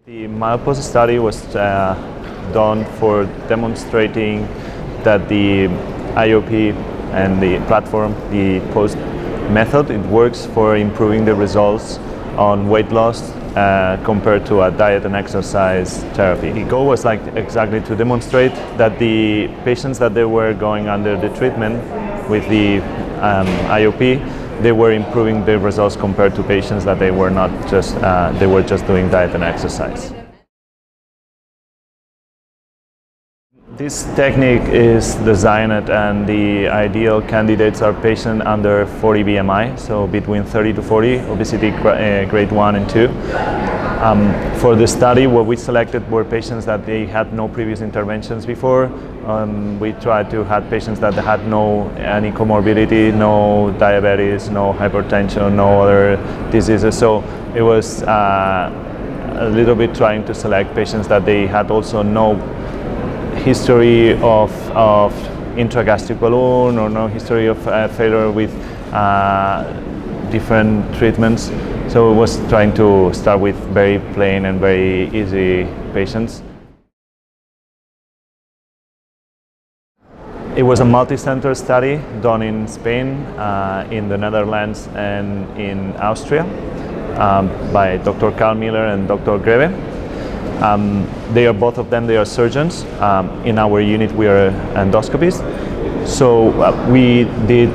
The milepost study was done for demonstrating that the IOP and the platform, the post method, it works for improving the results on weight loss compared to a diet and exercise therapy. The goal was exactly to demonstrate that the patients that they were going under the treatment with the IOP, they were improving their results compared to patients that they were not just they were just doing diet and exercise. This technique is designed, and the ideal candidates are patients under 40 BMI, so between 30 to 40, obesity grade 1 and 2. For the study, what we selected were patients that they had no previous interventions before. We tried to have patients that had any comorbidity, no diabetes, no hypertension, no other diseases. So it was a little bit trying to select patients that they had also no history of intragastric balloon or no history of failure with different treatments. So it was trying to start with very plain and very easy patients. It was a multi-center study done in Spain, in the Netherlands and in Austria by Dr. Karl Miller and Dr. Greve. They are both of them, they are surgeons. In our unit we are endoscopists. So we did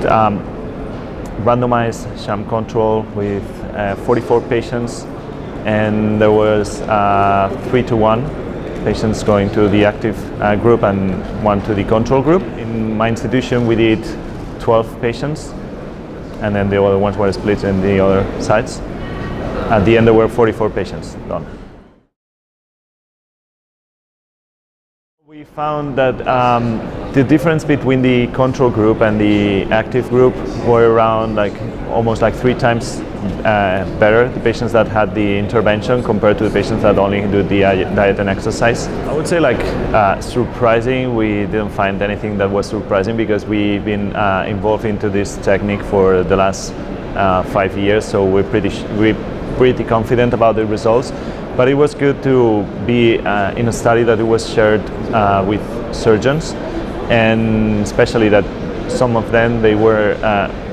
randomized sham control with 44 patients, and there was 3-to-1 patients going to the active group and 1 to the control group. In my institution we did 12 patients, and then the other ones were split in the other sites. At the end there were 44 patients done. We found that the difference between the control group and the active group were around almost 3 times better, the patients that had the intervention compared to the patients that only do the diet and exercise. I would say surprising. We didn't find anything that was surprising because we've been involved into this technique for the last 5 years, so we're pretty confident about the results. But it was good to be in a study that it was shared with surgeons, and especially that some of them, they were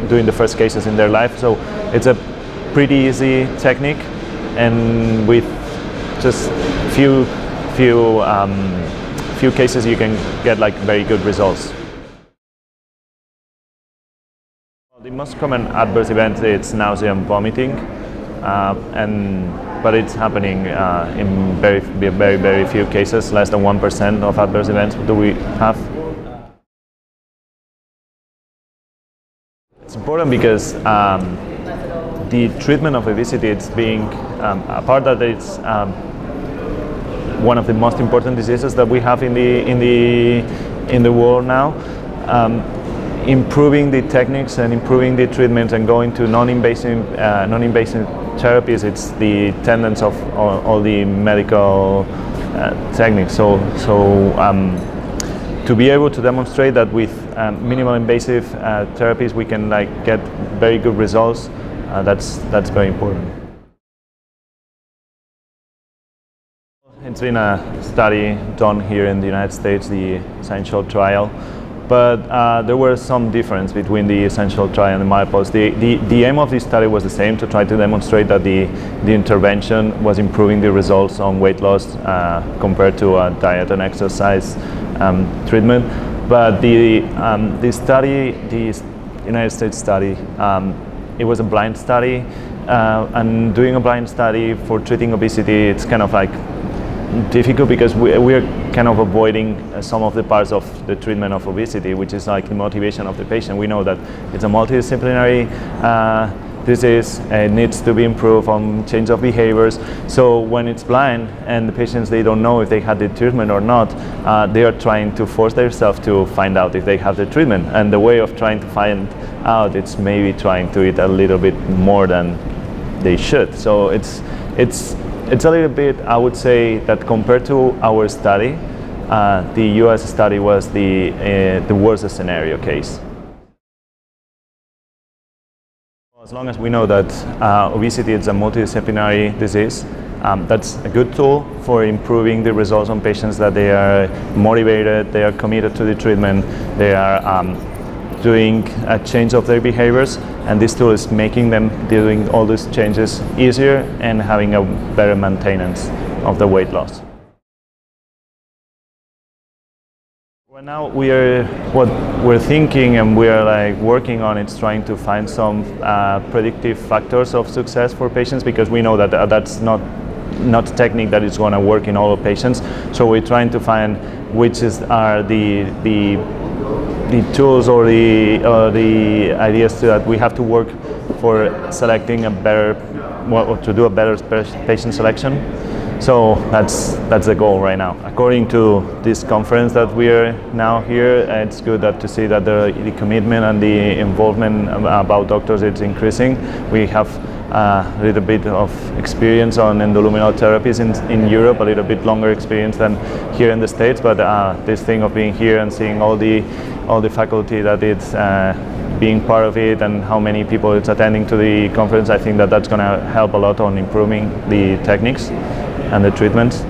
doing the first cases in their life. So it's a pretty easy technique, and with just few cases you can get very good results. The most common adverse event is nausea and vomiting, but it's happening in very few cases. Less than 1% of adverse events do we have. It's important because the treatment of obesity, it's being apart that it's one of the most important diseases that we have in the world now. Improving the techniques and improving the treatment and going to non-invasive therapies, it's the tendency of all the medical techniques. So to be able to demonstrate that with minimal invasive therapies we can get very good results, that's very important. It's been a study done here in the United States, the Essential trial. But there were some difference between the Essential trial and the milepost. The aim of this study was the same, to try to demonstrate that the intervention was improving the results on weight loss compared to a diet and exercise treatment. But the study, the United States study, it was a blind study, and doing a blind study for treating obesity, it's kind of difficult because we're kind of avoiding some of the parts of the treatment of obesity, which is the motivation of the patient. We know that it's a multidisciplinary disease, it needs to be improved on change of behaviors. So when it's blind and the patients, they don't know if they had the treatment or not, they are trying to force themselves to find out if they have the treatment. And the way of trying to find out, it's maybe trying to eat a little bit more than they should. So it's a little bit, I would say, that compared to our study, the US study was the worst scenario case. As long as we know that obesity is a multidisciplinary disease, That's a good tool for improving the results on patients, that they are motivated, they are committed to the treatment, they are doing a change of their behaviors, and this tool is making them doing all these changes easier and having a better maintenance of the weight loss. Right now what we're thinking and we are working on is trying to find some predictive factors of success for patients, because we know that that's not a technique that is going to work in all patients. So we're trying to find which are the tools or the ideas that we have to work for selecting a better, to do a better patient selection. So that's the goal right now. According to this conference that we are now here, it's good to see that the commitment and the involvement about doctors is increasing. We have a little bit of experience on endoluminal therapies in Europe, a little bit longer experience than here in the States, but this thing of being here and seeing all the faculty that it's being part of it and how many people it's attending to the conference, I think that that's going to help a lot on improving the techniques and the treatments.